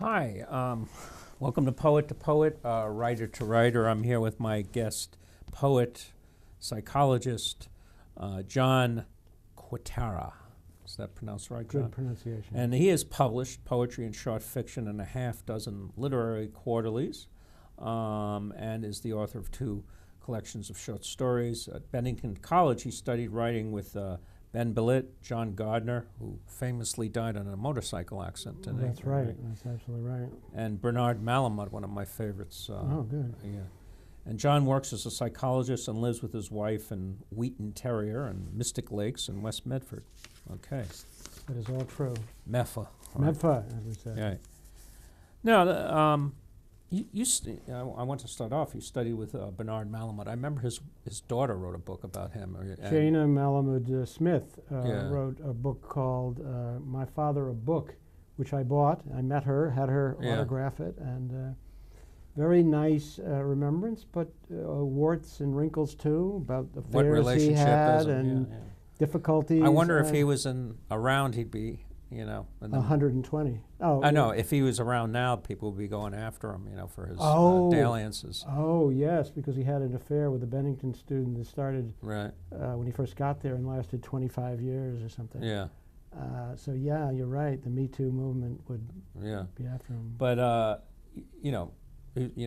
Hi, welcome to Poet, Writer to Writer. I'm here with my guest poet, psychologist, John Cuetara. Is that pronounced right, John? Good pronunciation. And he has published poetry and short fiction in a half-dozen literary quarterlies, and is the author of 2 collections of short stories. At Bennington College, he studied writing with Ben Billet, John Gardner, who famously died in a motorcycle accident. That's right. That's absolutely right. And Bernard Malamud, one of my favorites. Oh, good. Yeah. And John works as a psychologist and lives with his wife in Wheaton Terrier and Mystic Lakes in West Medford. Okay. That is all true. MEFA. MEFA, as we say. Right. Now, I want to start off. You studied with Bernard Malamud. I remember his daughter wrote a book about him. Jana Malamud Smith Yeah. wrote a book called My Father a Book, which I bought. I met her, had her Yeah. autograph it, and very nice remembrance, but warts and wrinkles too, about the What affairs he relationship had is and yeah. difficulties. I wonder if he was around, he'd be, in the 120. Oh, I know. If he was around now, people would be going after him, for his dalliances. Oh, yes, because he had an affair with a Bennington student that started Right. when he first got there and lasted 25 years or something. Yeah. So, yeah, you're right. The Me Too movement would Yeah. be after him. But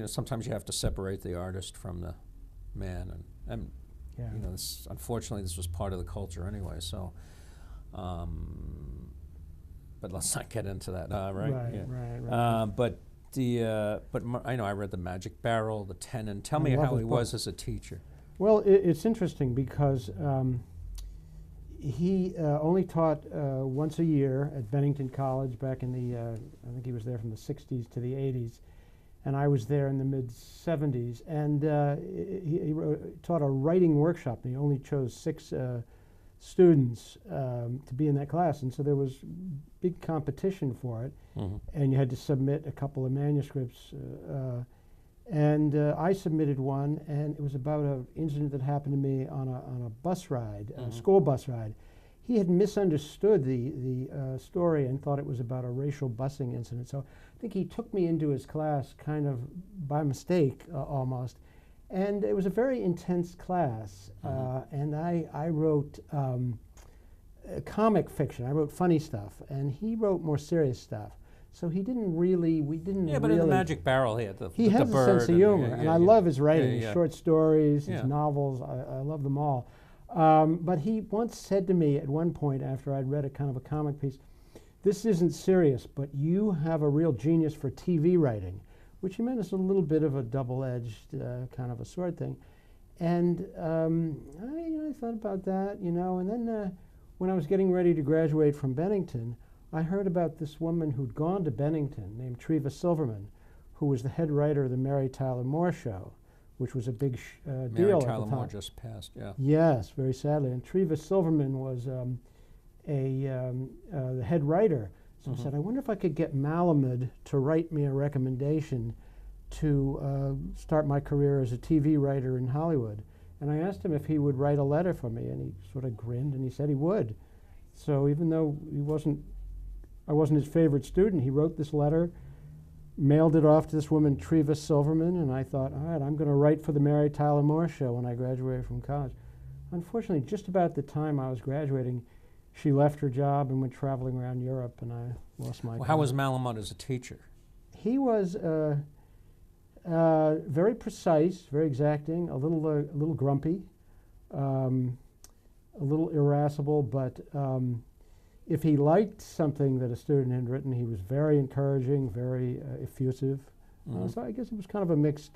sometimes you have to separate the artist from the man, and Yeah. unfortunately, this was part of the culture anyway. So. But let's not get into that, right? Right, Yeah. right. But I know I read The Magic Barrel, The Tenant. Tell I me love how his he was as a teacher. Well, it's interesting because he only taught once a year at Bennington College back in the, I think he was there from the 60s to the 80s, and I was there in the mid-70s. And he taught a writing workshop, and he only chose 6 students to be in that class, and so there was big competition for it, and you had to submit a couple of manuscripts, and I submitted one, and it was about an incident that happened to me on a bus ride, a school bus ride. He had misunderstood the story and thought it was about a racial busing incident, so I think he took me into his class kind of by mistake almost. And it was a very intense class, and I wrote comic fiction. I wrote funny stuff, and he wrote more serious stuff. So we didn't really. Yeah, but in The Magic Barrel, he had the He has a sense of humor, and I love his writing, his short stories, his novels. I love them all. But he once said to me at one point after I'd read a kind of a comic piece, "This isn't serious, but you have a real genius for TV writing," which he meant as a little bit of a double-edged kind of a sword thing. And I thought about that, and then when I was getting ready to graduate from Bennington, I heard about this woman who'd gone to Bennington named Treva Silverman, who was the head writer of the Mary Tyler Moore Show, which was a big deal at the time. Mary Tyler Moore just passed, yeah. Yes, very sadly. And Treva Silverman was the head writer. So I said, I wonder if I could get Malamud to write me a recommendation to start my career as a TV writer in Hollywood. And I asked him if he would write a letter for me, and he sort of grinned, and he said he would. So even though I wasn't his favorite student, he wrote this letter, mailed it off to this woman, Treva Silverman, and I thought, all right, I'm going to write for the Mary Tyler Moore Show when I graduated from college. Unfortunately, just about the time I was graduating, she left her job and went traveling around Europe, and I lost my. Well, how was Malamud as a teacher? He was very precise, very exacting, a little grumpy, a little irascible. But if he liked something that a student had written, he was very encouraging, very effusive. So I guess it was kind of a mixed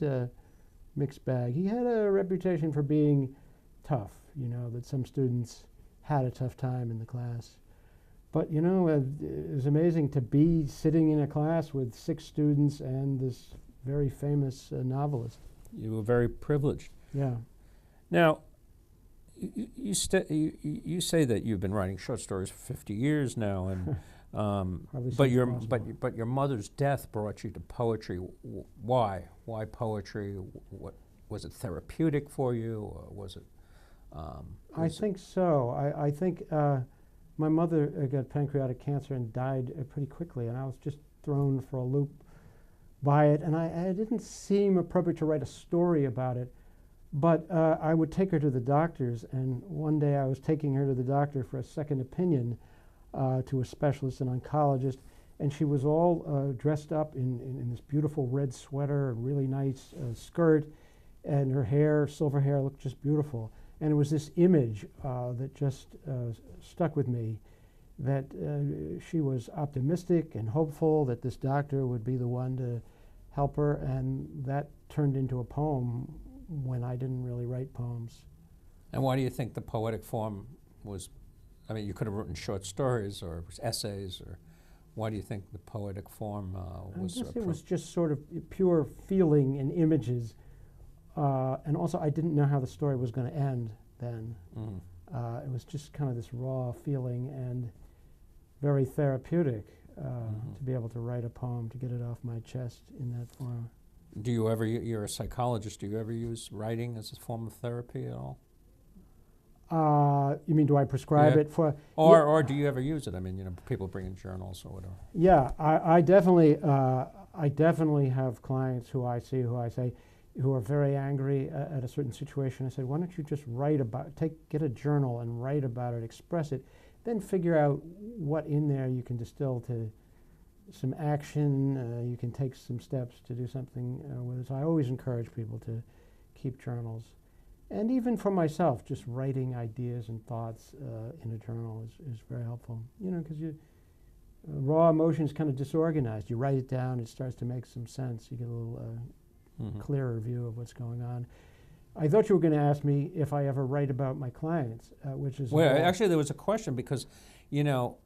bag. He had a reputation for being tough. That some students had a tough time in the class. But, it was amazing to be sitting in a class with 6 students and this very famous novelist. You were very privileged. Yeah. Now, you say that you've been writing short stories for 50 years now, and but your mother's death brought you to poetry. Why? Why poetry? What was it? Therapeutic for you, or was it? I think so. I think My mother got pancreatic cancer and died pretty quickly, and I was just thrown for a loop by it, and I didn't seem appropriate to write a story about it, but I would take her to the doctors, and one day I was taking her to the doctor for a second opinion to a specialist, an oncologist, and she was all dressed up in this beautiful red sweater, a really nice skirt, and her hair, silver hair, looked just beautiful. And it was this image that just stuck with me, that she was optimistic and hopeful that this doctor would be the one to help her, and that turned into a poem when I didn't really write poems. And why do you think the poetic form was, I mean, you could have written short stories or essays, or why do you think the poetic form was? I guess it was just sort of pure feeling and images, and also I didn't know how the story was going to end then. It was just kind of this raw feeling and very therapeutic to be able to write a poem, to get it off my chest in that form. Do you ever, you're a psychologist, do you ever use writing as a form of therapy at all? You mean, do I prescribe it for? Or do you ever use it? I mean, you know, people bring in journals or whatever. Yeah, I definitely have clients who I say, who are very angry at a certain situation. I said, why don't you just write about, get a journal and write about it, express it, then figure out what in there you can distill to some action. You can take some steps to do something with it. So I always encourage people to keep journals. And even for myself, just writing ideas and thoughts in a journal is very helpful. You know, because raw emotion is kind of disorganized. You write it down, it starts to make some sense. You get a little clearer view of what's going on. I thought you were going to ask me if I ever write about my clients, which is... Well, actually, there was a question because, you know,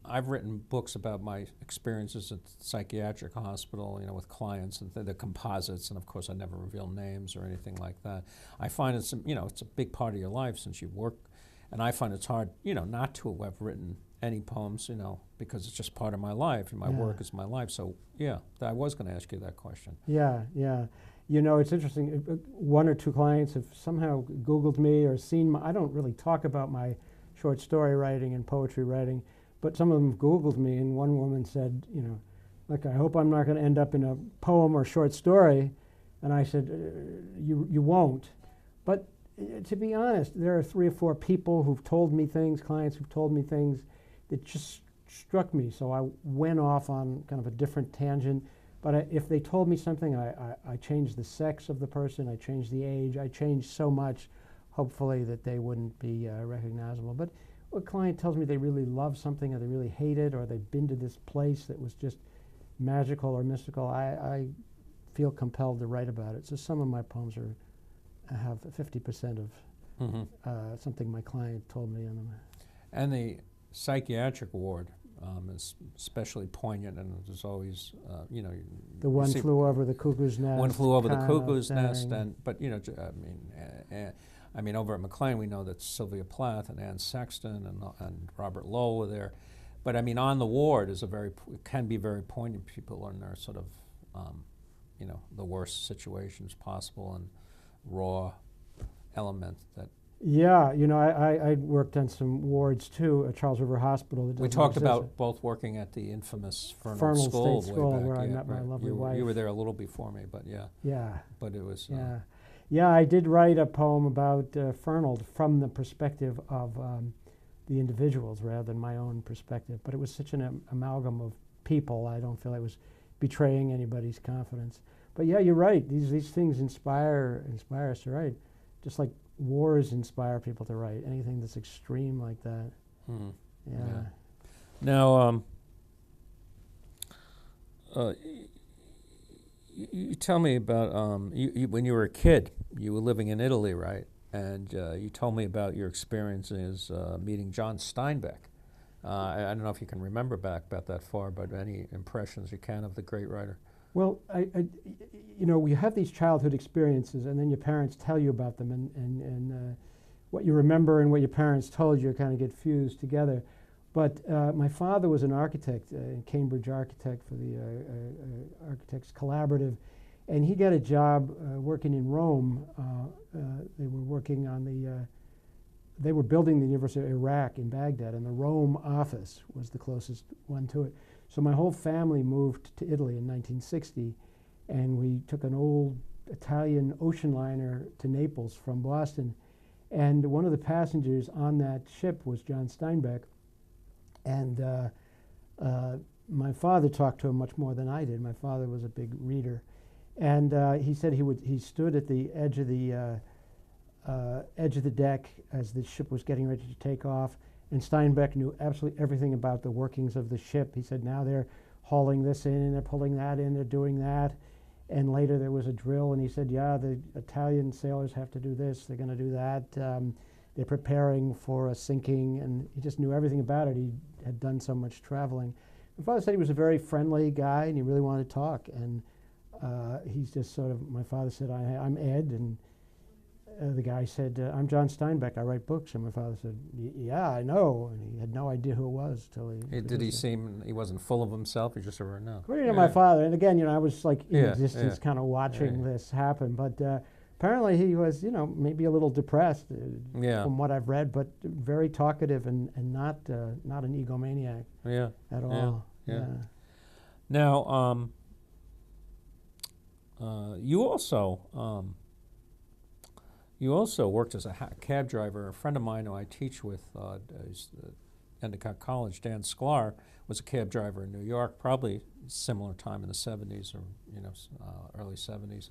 I've written books about my experiences at the psychiatric hospital, you know, with clients and the composites, and of course I never reveal names or anything like that. I find it's, you know, it's a big part of your life since you work, and I find it's hard, you know, not to have written any poems, you know, because it's just part of my life, and my work is my life. So, yeah, I was going to ask you that question. Yeah. You know, it's interesting. One or two clients have somehow Googled me or seen my, I don't really talk about my short story writing and poetry writing, but some of them Googled me, and one woman said, you know, look, I hope I'm not going to end up in a poem or short story. And I said, you won't. But to be honest, there are 3 or 4 people who've told me things, clients who've told me things that just struck me. So I went off on kind of a different tangent. But if they told me something, I changed the sex of the person, I changed the age, I changed so much, hopefully, that they wouldn't be recognizable. But a client tells me they really love something, or they really hate it, or they've been to this place that was just magical or mystical, I feel compelled to write about it. So some of my poems have 50% of something my client told me in them. And the psychiatric ward is especially poignant, and there's always, you know, the One Flew Over the Cuckoo's Nest. One Flew Over the Cuckoo's Nest, but you know, I mean, over at McLean, we know that Sylvia Plath and Ann Sexton and Robert Lowell were there. But I mean, On the Ward is can be very poignant. People are in their sort of, you know, the worst situations possible, and raw element that. Yeah, you know, I worked on some wards too at Charles River Hospital. We talked about both working at the infamous Fernald School State School, where I met my lovely wife. You were there a little before me, but yeah. Yeah. But it was. Yeah, I did write a poem about Fernald from the perspective of the individuals rather than my own perspective. But it was such an amalgam of people. I don't feel I was betraying anybody's confidence. But yeah, you're right. These things inspire us to write, just like wars inspire people to write. Anything that's extreme like that. Yeah. Now, you tell me about when you were a kid. You were living in Italy, right? And you told me about your experiences meeting John Steinbeck. I don't know if you can remember back about that far, but any impressions you can of the great writer. Well, you know, you have these childhood experiences, and then your parents tell you about them, and what you remember and what your parents told you kind of get fused together. But my father was an architect, a Cambridge architect for the Architects Collaborative, and he got a job working in Rome. They were working on the they were building the University of Iraq in Baghdad, and the Rome office was the closest one to it. So my whole family moved to Italy in 1960, and we took an old Italian ocean liner to Naples from Boston. And one of the passengers on that ship was John Steinbeck. And my father talked to him much more than I did. My father was a big reader. And he said he stood at the edge of the deck as the ship was getting ready to take off. And Steinbeck knew absolutely everything about the workings of the ship. He said, now they're hauling this in, and they're pulling that in, they're doing that. And later there was a drill, and he said, yeah, the Italian sailors have to do this, they're going to do that. They're preparing for a sinking, and he just knew everything about it. He had done so much traveling. My father said he was a very friendly guy, and he really wanted to talk. And he's just sort of, my father said, I'm Ed, and the guy said, I'm John Steinbeck, I write books. And my father said, yeah, I know. And he had no idea who it was till he... Did he seem, he wasn't full of himself? He just said, no. According to my father, and again, I was like in the distance kind of watching this happen, but apparently he was, maybe a little depressed from what I've read, but very talkative and not an egomaniac at all. Yeah. Now, you also worked as a cab driver. A friend of mine who I teach with Endicott College, Dan Sklar, was a cab driver in New York, probably similar time in the 70s or early 70s.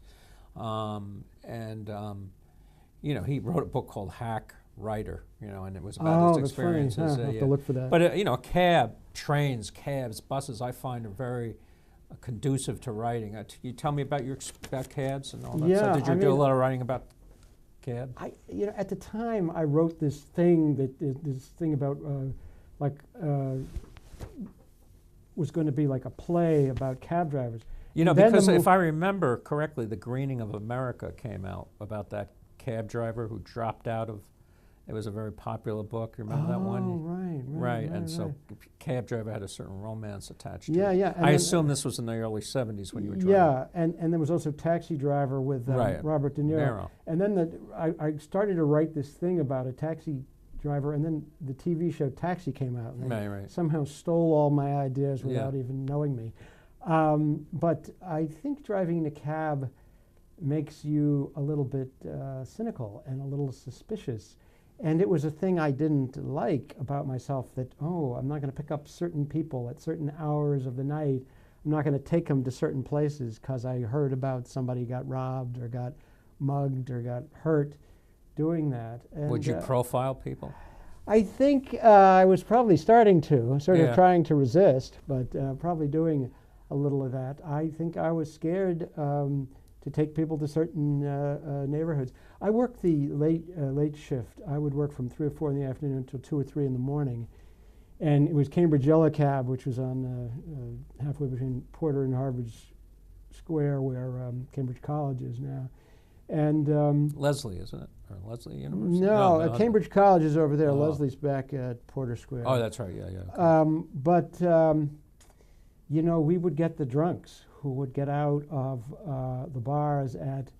He wrote a book called Hack Writer, and it was about his experiences. That's funny. I'll have to look for that. But cab, trains, cabs, buses, I find are very conducive to writing. Can you tell me about about cabs and all that stuff? Did you do a lot of writing about cab? At the time I wrote this thing about was going to be like a play about cab drivers. Because if I remember correctly, The Greening of America came out about that cab driver who dropped out of. It was a very popular book. You remember that one? Right. And so cab driver had a certain romance attached to it. Yeah. I assume this was in the early 70s when you were driving. Yeah, and there was also Taxi Driver with Robert De Niro. And then I started to write this thing about a taxi driver, and then the TV show Taxi came out. And they somehow stole all my ideas without even knowing me. But I think driving in a cab makes you a little bit cynical and a little suspicious. And it was a thing I didn't like about myself, that, I'm not going to pick up certain people at certain hours of the night. I'm not going to take them to certain places because I heard about somebody got robbed or got mugged or got hurt doing that. And would you profile people? I think I was probably starting to, sort of trying to resist, but probably doing a little of that. I think I was scared to take people to certain neighborhoods. I worked the late shift. I would work from 3 or 4 in the afternoon until 2 or 3 in the morning. And it was Cambridge Yellow Cab, which was on halfway between Porter and Harvard Square, where Cambridge College is now. And Leslie, isn't it? Or Leslie University? No, Cambridge College is over there. Leslie's back at Porter Square. Oh, that's right. Yeah. Okay. We would get the drunks who would get out of the bars at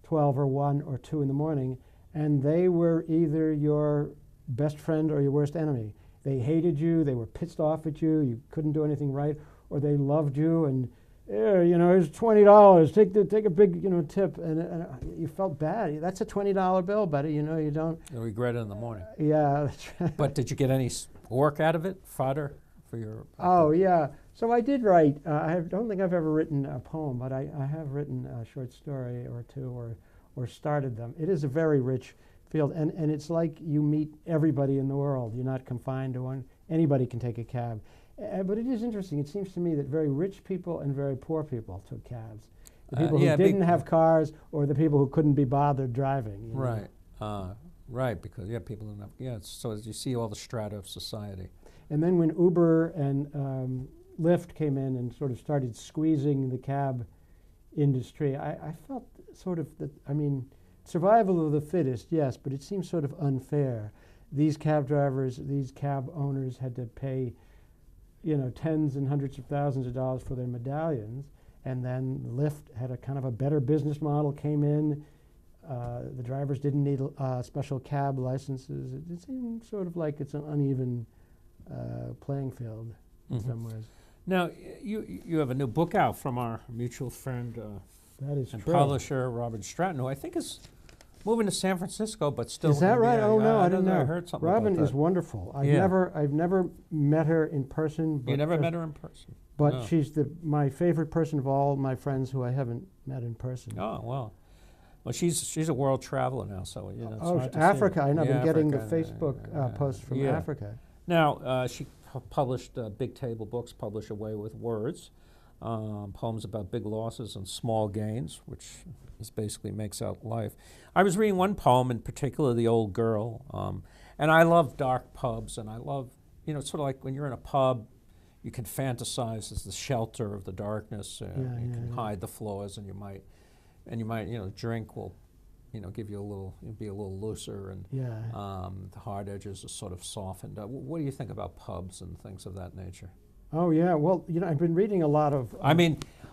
12 or 1 or 2 in the morning, and they were either your best friend or your worst enemy. They hated you, they were pissed off at you, you couldn't do anything right, or they loved you, and here's $20, take a big tip, and you felt bad. That's a $20 bill, buddy. You don't. You'll regret it in the morning. Yeah, that's right. But did you get any work out of it, fodder for your? Oh yeah. So I did write. I don't think I've ever written a poem, but I have written a short story or two, or started them. It is a very rich field, and it's like you meet everybody in the world. You're not confined to one. Anybody can take a cab. But it is interesting. It seems to me that very rich people and very poor people took cabs. The people who didn't have cars, or the people who couldn't be bothered driving. Right. Right. Because people don't have. Yeah. So as you see all the strata of society. And then when Uber and Lyft came in and sort of started squeezing the cab industry, I felt sort of that. Survival of the fittest, yes, but it seems sort of unfair. These cab drivers, these cab owners had to pay, tens and hundreds of thousands of dollars for their medallions, and then Lyft had a kind of a better business model, came in, The drivers didn't need special cab licenses. It seemed sort of like it's an uneven playing field in some ways. Now, you have a new book out from our mutual friend That is and true. publisher Robin Stratton, who I think is moving to San Francisco, but still. Is that gonna be right? a- Oh no, I didn't know. I heard something Robin about is that. wonderful. I've Yeah. never met her in person. But You never just- met her in person? But No. she's my favorite person of all my friends who I haven't met in person. Oh, well. Well, she's a world traveler now, so you know. It's Oh, hard to see Africa! her. I know. I've Yeah, been getting the Africa, Facebook posts from yeah. Africa. Now, she published Big Table Books, published Away with Words, poems about big losses and small gains, which is basically makes out life. I was reading one poem in particular, The Old Girl, and I love dark pubs, and I love, it's sort of like when you're in a pub, you can fantasize as the shelter of the darkness, you can hide the flaws, and you might, drink will, give you be a little looser, and the hard edges are sort of softened. What do you think about pubs and things of that nature? Oh yeah. Well, I've been reading a lot of.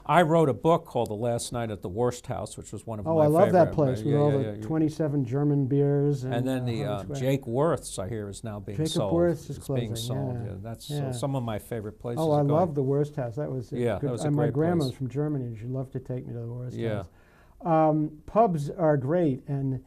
I wrote a book called The Last Night at the Worst House, which was one of my I favorite. love that place with all the 27 German beers. And then the Jake Worth's, I hear, is now being Jacob sold. Worth's is it's being closing, sold. yeah. Yeah, that's Yeah. some of my favorite places. Oh, I going. love the Worst House. That was Yeah, good. that was a My great grandma's place. from Germany, and she loved to take me to the Worst Yeah. House. Pubs are great, and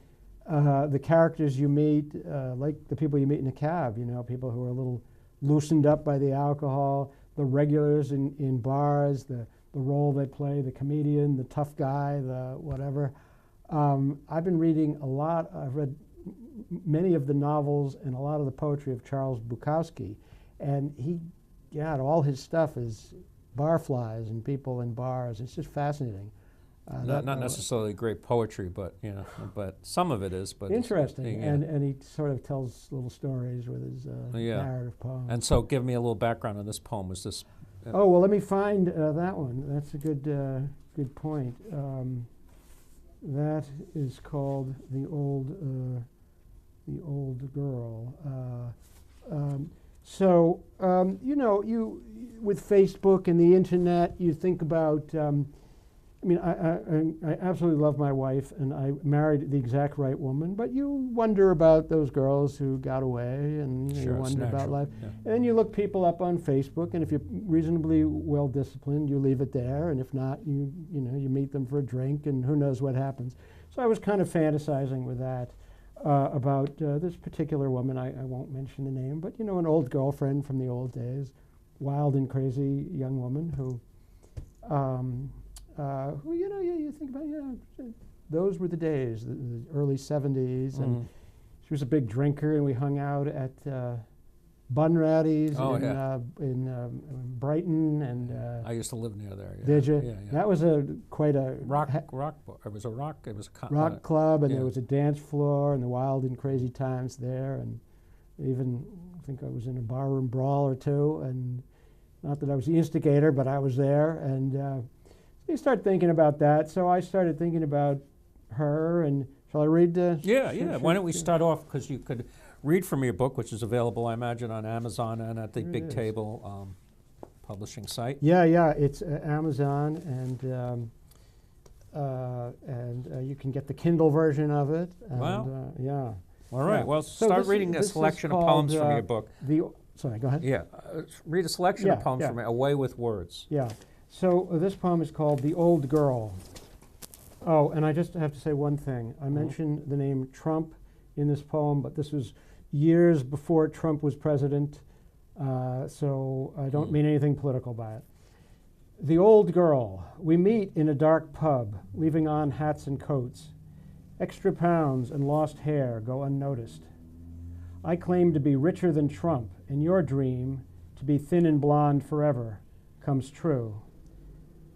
the characters you meet, like the people you meet in a cab, people who are a little loosened up by the alcohol, the regulars in bars, the role they play, the comedian, the tough guy, the whatever. I've been reading a lot. I've read many of the novels and a lot of the poetry of Charles Bukowski, and all his stuff is barflies and people in bars. It's just fascinating. Not necessarily great poetry, but but some of it is. But interesting, and he sort of tells little stories with his narrative poems. And so, give me a little background on this poem. Was this? Oh well, let me find that one. That's a good point. That is called The Old Girl. You with Facebook and the internet, you think about. I absolutely love my wife, and I married the exact right woman. But you wonder about those girls who got away, and you wonder about life. Yeah. And then you look people up on Facebook, and if you're reasonably well disciplined, you leave it there. And if not, you meet them for a drink, and who knows what happens. So I was kind of fantasizing with that about this particular woman. I won't mention the name, but an old girlfriend from the old days, wild and crazy young woman who you think about, those were the days, the early 70s, and she was a big drinker, and we hung out at Bunratty's in Brighton, and I used to live near there. Yeah. Did you? Yeah. That was quite a rock. It was a rock. It was a rock club, and there was a dance floor, and the wild and crazy times there, and even I think I was in a barroom brawl or two, and not that I was the instigator, but I was there, and. You start thinking about that, so I started thinking about her, and shall I read? Yeah. Why don't we start off, because you could read from your book, which is available, I imagine, on Amazon and at the Big Table publishing site. Yeah, it's Amazon, and you can get the Kindle version of it. And, wow. Yeah. All right. Yeah. Well, So start this reading a is selection of called, poems from your book. Sorry, go ahead. Yeah. Read a selection of poems yeah. from it, Away with Words. Yeah. So this poem is called The Old Girl. Oh, and I just have to say one thing. I mentioned the name Trump in this poem, but this was years before Trump was president, so I don't mean anything political by it. The Old Girl. We meet in a dark pub, leaving on hats and coats. Extra pounds and lost hair go unnoticed. I claim to be richer than Trump, and your dream, to be thin and blonde forever, comes true.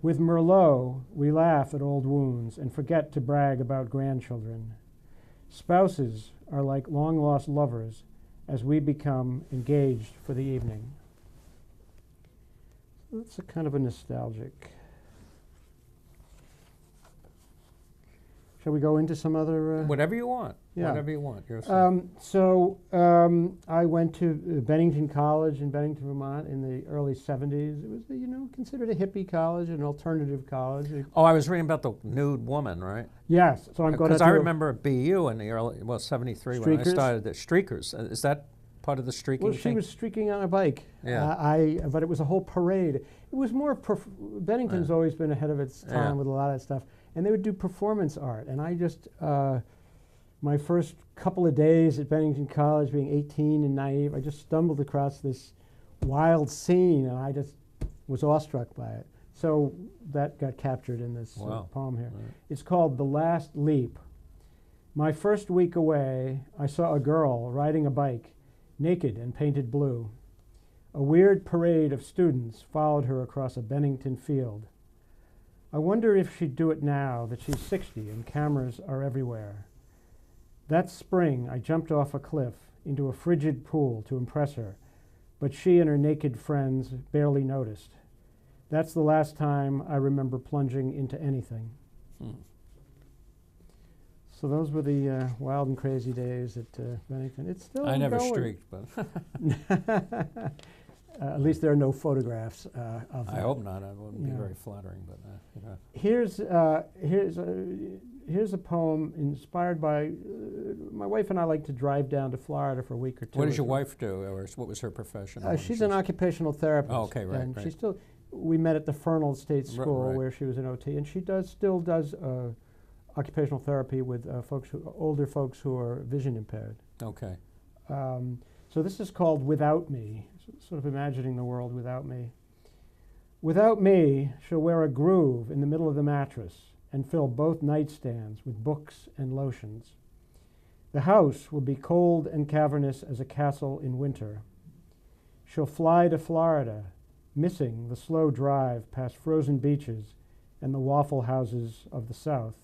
With Merlot, we laugh at old wounds and forget to brag about grandchildren. Spouses are like long-lost lovers as we become engaged for the evening. That's a kind of a nostalgic. Shall we go into some other? Whatever you want. Yeah. Whatever you want. I went to Bennington College in Bennington, Vermont in the early 70s. It was, considered a hippie college, an alternative college. Oh, I was reading about the nude woman, right? Yes. So I'm going to. Because I remember at BU in the early, 73 when I Streakers? started, the Streakers. Is that part of the streaking Well, she thing? was streaking on a bike. Yeah. But it was a whole parade. It was more, Bennington's always been ahead of its time with a lot of stuff. And they would do performance art. And I just, my first couple of days at Bennington College, being 18 and naive, I just stumbled across this wild scene, and I just was awestruck by it. So that got captured in this poem here. Right. It's called The Last Leap. My first week away, I saw a girl riding a bike, naked and painted blue. A weird parade of students followed her across a Bennington field. I wonder if she'd do it now that she's 60 and cameras are everywhere. That spring, I jumped off a cliff into a frigid pool to impress her, but she and her naked friends barely noticed. That's the last time I remember plunging into anything. So those were the wild and crazy days at Bennington. It's still I never going. streaked, but at least there are no photographs of that. I hope not. It wouldn't be very flattering, but Here's a poem inspired by my wife and I like to drive down to Florida for a week or two. What does your wife do, or what was her profession? She's an occupational therapist. Oh, okay, right. And right. she still. We met at the Fernald State School Right. where she was an OT, and she still does occupational therapy with older folks who are vision impaired. Okay. So this is called Without Me, sort of imagining the world without me. Without me, she'll wear a groove in the middle of the mattress and fill both nightstands with books and lotions. The house will be cold and cavernous as a castle in winter. She'll fly to Florida, missing the slow drive past frozen beaches and the waffle houses of the South.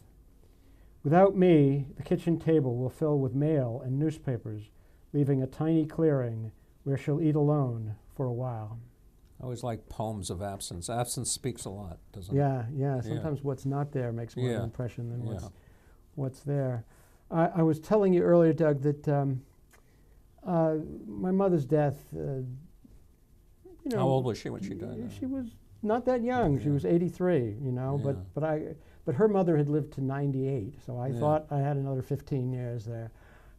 Without me, the kitchen table will fill with mail and newspapers, leaving a tiny clearing where she'll eat alone for a while. I always like poems of absence. Absence speaks a lot, doesn't it? Yeah. Sometimes what's not there makes more of an impression than Yeah. what's there. I was telling you earlier, Doug, that my mother's death, How old was she when she died? She was not that young. She was 83, but her mother had lived to 98, so I thought I had another 15 years there.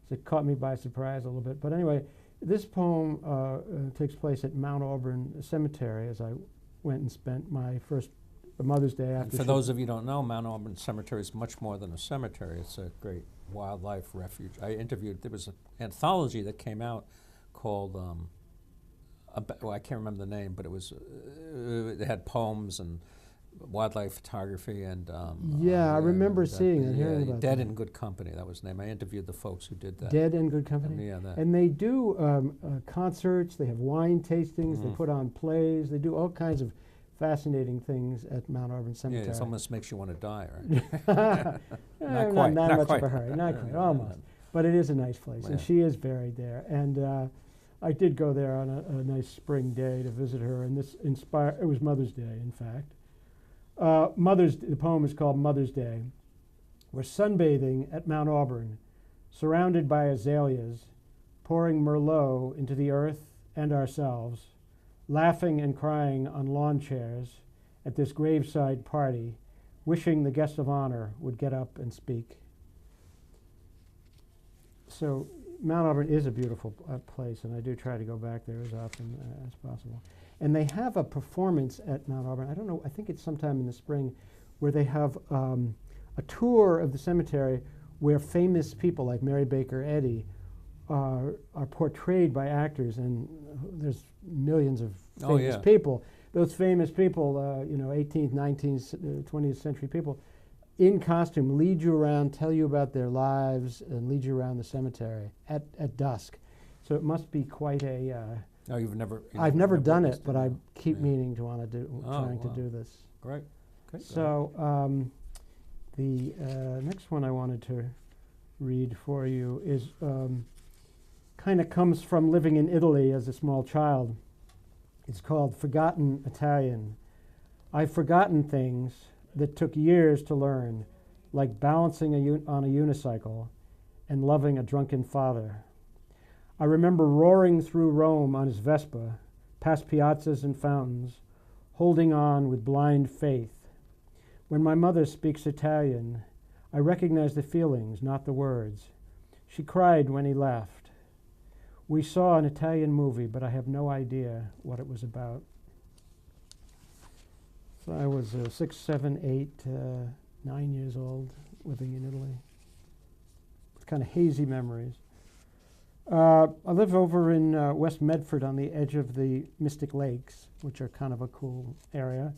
So it caught me by surprise a little bit. But anyway, this poem takes place at Mount Auburn Cemetery as I went and spent my first Mother's Day after. And for those of you who don't know, Mount Auburn Cemetery is much more than a cemetery. It's a great wildlife refuge. I interviewed, there was an anthology that came out called, I can't remember the name, but it was, it had poems and wildlife photography and I remember seeing it, hearing about Dead that. in Good Company, that was the name. I interviewed the folks who did that. Dead in Good Company? That. And they do concerts, they have wine tastings, they put on plays, they do all kinds of fascinating things at Mount Auburn Cemetery. Yeah, it almost makes you want to die, right? Not quite. Not much quite. of a hurry, not quite, almost. But it is a nice place, and she is buried there. And I did go there on a nice spring day to visit her, and this inspired, it was Mother's Day, in fact. The poem is called Mother's Day. We're sunbathing at Mount Auburn, surrounded by azaleas, pouring Merlot into the earth and ourselves, laughing and crying on lawn chairs at this graveside party, wishing the guest of honor would get up and speak. So Mount Auburn is a beautiful place, and I do try to go back there as often as possible. And they have a performance at Mount Auburn, I don't know, I think it's sometime in the spring, where they have a tour of the cemetery where famous people like Mary Baker Eddy are portrayed by actors, and there's millions of famous people. Those famous people, 18th, 19th, 20th century people, in costume, lead you around, tell you about their lives, and lead you around the cemetery at dusk. So it must be quite a... Oh, I've never done it, but I keep meaning to want to to do this. Great. So the next one I wanted to read for you is kind of comes from living in Italy as a small child. It's called Forgotten Italian. I've forgotten things that took years to learn, like balancing on a unicycle and loving a drunken father. I remember roaring through Rome on his Vespa, past piazzas and fountains, holding on with blind faith. When my mother speaks Italian, I recognize the feelings, not the words. She cried when he left. We saw an Italian movie, but I have no idea what it was about. So I was 6, 7, 8, 9 years old, living in Italy. It's kind of hazy memories. I live over in West Medford on the edge of the Mystic Lakes, which are kind of a cool area.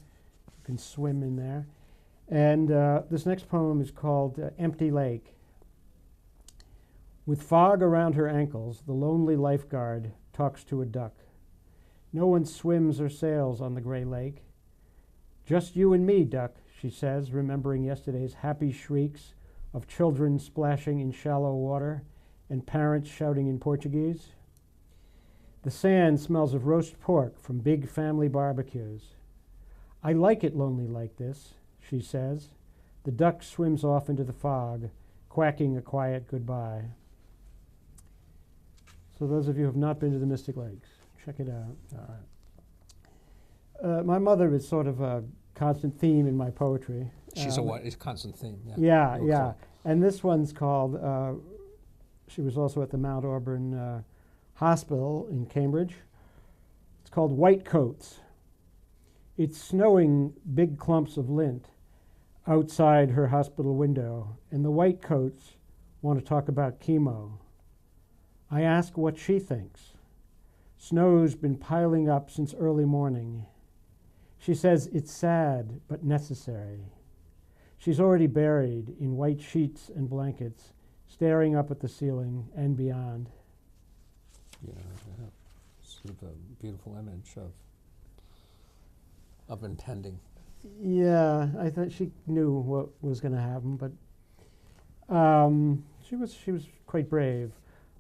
You can swim in there. And this next poem is called Empty Lake. With fog around her ankles, the lonely lifeguard talks to a duck. No one swims or sails on the gray lake. Just you and me, duck, she says, remembering yesterday's happy shrieks of children splashing in shallow water and parents shouting in Portuguese. The sand smells of roast pork from big family barbecues. I like it lonely like this, she says. The duck swims off into the fog, quacking a quiet goodbye. So those of you who have not been to the Mystic Lakes, check it out. All right. My mother is sort of a constant theme in my poetry. She's a what? It's a constant theme. Yeah, Okay. yeah. And this one's called, she was also at the Mount Auburn Hospital in Cambridge. It's called White Coats. It's snowing big clumps of lint outside her hospital window, and the white coats want to talk about chemo. I ask what she thinks. Snow's been piling up since early morning. She says it's sad but necessary. She's already buried in white sheets and blankets, staring up at the ceiling and beyond. Yeah, sort of a beautiful image of intending. Yeah, I thought she knew what was going to happen, but she was quite brave.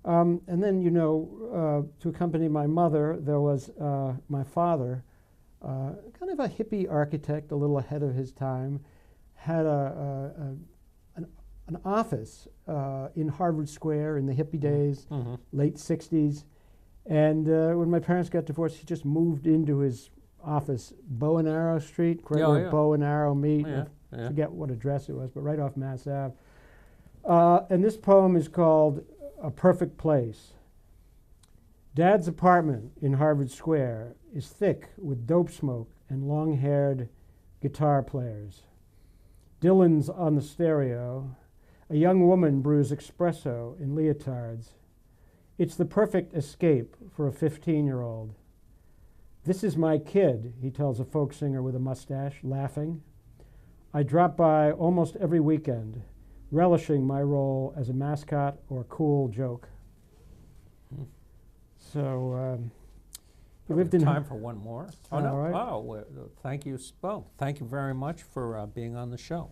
And then, to accompany my mother, there was my father, kind of a hippie architect, a little ahead of his time, had an office in Harvard Square in the hippie days, late 60s. And when my parents got divorced, he just moved into his office, Bow and Arrow Street, right where Bow and Arrow meet. I forget what address it was, but right off Mass Ave. And this poem is called A Perfect Place. Dad's apartment in Harvard Square is thick with dope smoke and long-haired guitar players. Dylan's on the stereo. A young woman brews espresso in leotards. It's the perfect escape for a 15-year-old. This is my kid, he tells a folk singer with a mustache, laughing. I drop by almost every weekend, relishing my role as a mascot or cool joke. So he lived in time for one more. Oh, no. All right. Oh, thank you. Well, thank you very much for being on the show.